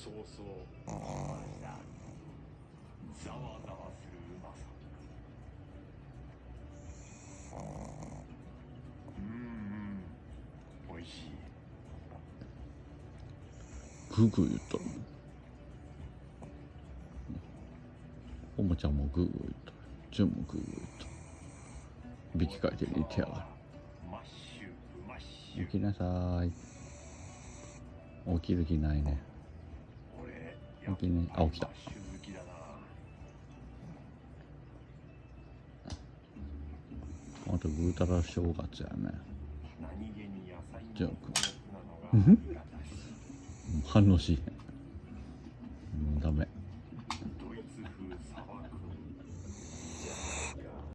そうそう。ざわざわするうまさ。おいしい。グーグー言ったの。おもちゃんもグーグー言った。ジュンもグーグー言った。いびきかいてる、言ってやがる。マッシュマッシュ。起きなさーい。起きる気ないね。俺起きね。あ、起きた。マッシュ好きだな。あとぐうたら正月やね。何気に野菜ジュンの豊富なのが君ありがたし。反応しへん。